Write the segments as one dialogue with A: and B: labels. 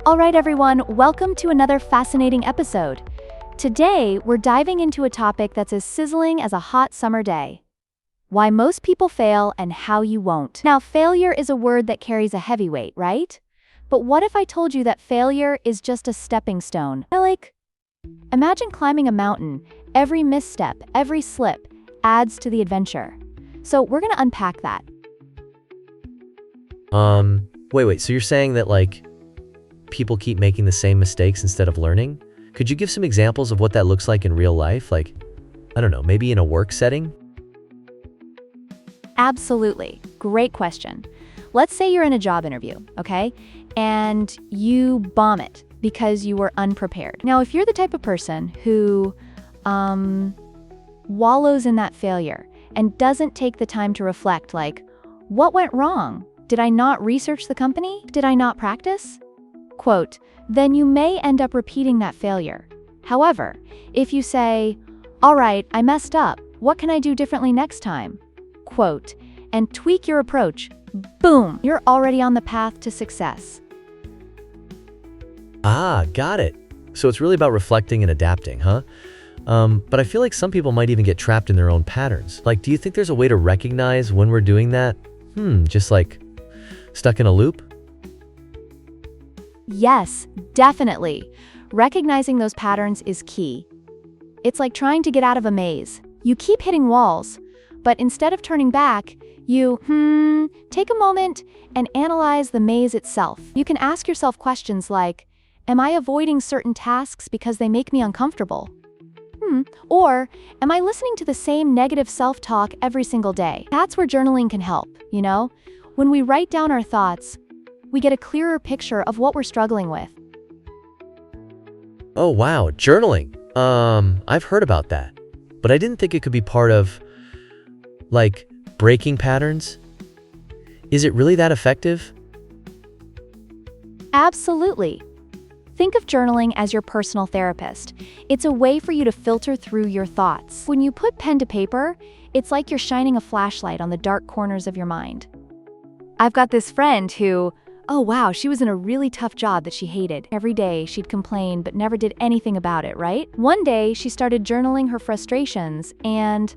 A: All right, everyone, welcome to another fascinating episode. Today, we're diving into a topic that's as sizzling as a hot summer day. Why most people fail and how you won't. Now, failure is a word that carries a heavy weight, right? But what if I told you that failure is just a stepping stone? Imagine climbing a mountain. Every misstep, every slip adds to the adventure. So we're gonna unpack that.
B: Wait, so you're saying that, people keep making the same mistakes instead of learning? Could you give some examples of what that looks like in real life? I don't know, maybe in a work setting?
A: Absolutely. Great question. Let's say you're in a job interview, okay? And you bomb it because you were unprepared. Now, if you're the type of person who wallows in that failure and doesn't take the time to reflect, what went wrong? Did I not research the company? Did I not practice? Quote, then you may end up repeating that failure. However, if you say, all right, I messed up, what can I do differently next time? Quote, and tweak your approach, boom, you're already on the path to success.
B: Ah, got it. So it's really about reflecting and adapting, huh? But I feel like some people might even get trapped in their own patterns. Do you think there's a way to recognize when we're doing that? Just stuck in a loop?
A: Yes, definitely. Recognizing those patterns is key. It's like trying to get out of a maze. You keep hitting walls, but instead of turning back, you, take a moment and analyze the maze itself. You can ask yourself questions like, am I avoiding certain tasks because they make me uncomfortable? Or, am I listening to the same negative self-talk every single day? That's where journaling can help, When we write down our thoughts, we get a clearer picture of what we're struggling with.
B: Oh, wow, journaling. I've heard about that, but I didn't think it could be part of, breaking patterns. Is it really that effective?
A: Absolutely. Think of journaling as your personal therapist. It's a way for you to filter through your thoughts. When you put pen to paper, it's like you're shining a flashlight on the dark corners of your mind. I've got this friend who, she was in a really tough job that she hated. Every day she'd complain but never did anything about it, right? One day she started journaling her frustrations and,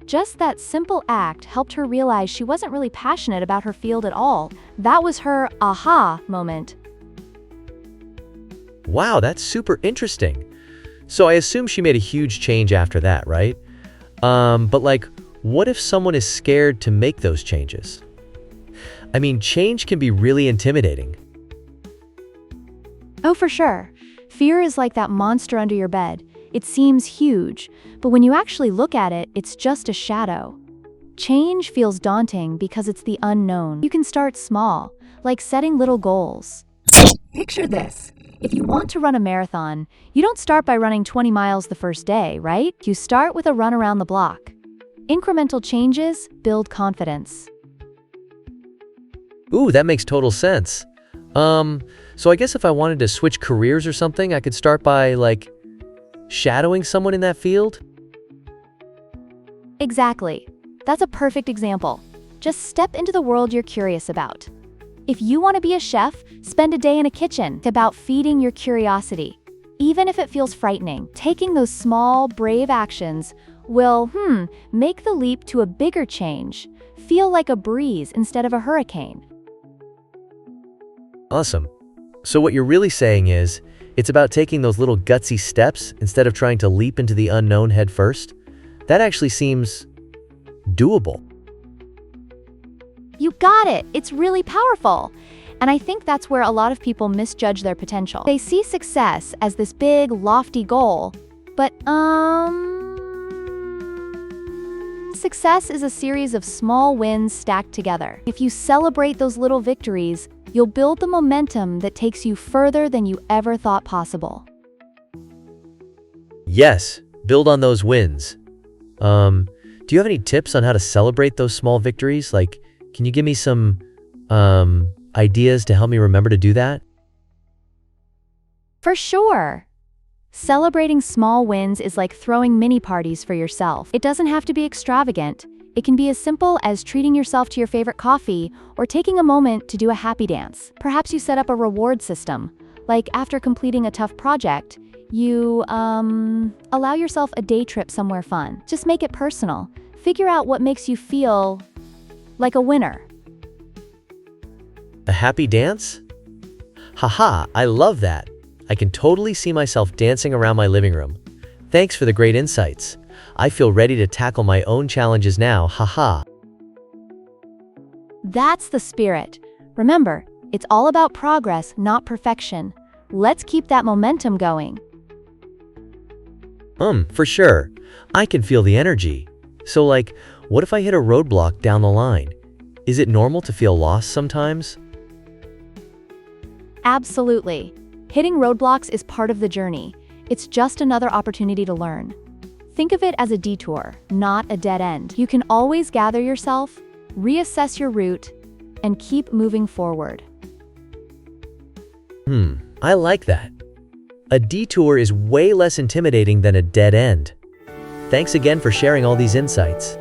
A: just that simple act helped her realize she wasn't really passionate about her field at all. That was her aha moment.
B: Wow, that's super interesting. So I assume she made a huge change after that, right? But what if someone is scared to make those changes? I mean, change can be really intimidating.
A: Oh, for sure. Fear is like that monster under your bed. It seems huge, but when you actually look at it, it's just a shadow. Change feels daunting because it's the unknown. You can start small, like setting little goals. Picture this. If you want to run a marathon, you don't start by running 20 miles the first day, right? You start with a run around the block. Incremental changes build confidence.
B: Ooh, that makes total sense. So I guess if I wanted to switch careers or something, I could start by, shadowing someone in that field?
A: Exactly. That's a perfect example. Just step into the world you're curious about. If you want to be a chef, spend a day in a kitchen. It's about feeding your curiosity. Even if it feels frightening, taking those small, brave actions will, make the leap to a bigger change. Feel like a breeze instead of a hurricane.
B: Awesome. So what you're really saying is, it's about taking those little gutsy steps instead of trying to leap into the unknown head first? That actually seems doable.
A: You got it. It's really powerful. And I think that's where a lot of people misjudge their potential. They see success as this big, lofty goal, but success is a series of small wins stacked together. If you celebrate those little victories, you'll build the momentum that takes you further than you ever thought possible.
B: Yes, build on those wins. Do you have any tips on how to celebrate those small victories? Can you give me some ideas to help me remember to do that?
A: For sure. Celebrating small wins is like throwing mini parties for yourself. It doesn't have to be extravagant. It can be as simple as treating yourself to your favorite coffee or taking a moment to do a happy dance. Perhaps you set up a reward system, like after completing a tough project, you, allow yourself a day trip somewhere fun. Just make it personal. Figure out what makes you feel like a winner.
B: A happy dance? Haha, I love that. I can totally see myself dancing around my living room. Thanks for the great insights. I feel ready to tackle my own challenges now, haha.
A: That's the spirit. Remember, it's all about progress, not perfection. Let's keep that momentum going.
B: For sure. I can feel the energy. So like, what if I hit a roadblock down the line? Is it normal to feel lost sometimes?
A: Absolutely. Hitting roadblocks is part of the journey. It's just another opportunity to learn. Think of it as a detour, not a dead end. You can always gather yourself, reassess your route, and keep moving forward.
B: I like that. A detour is way less intimidating than a dead end. Thanks again for sharing all these insights.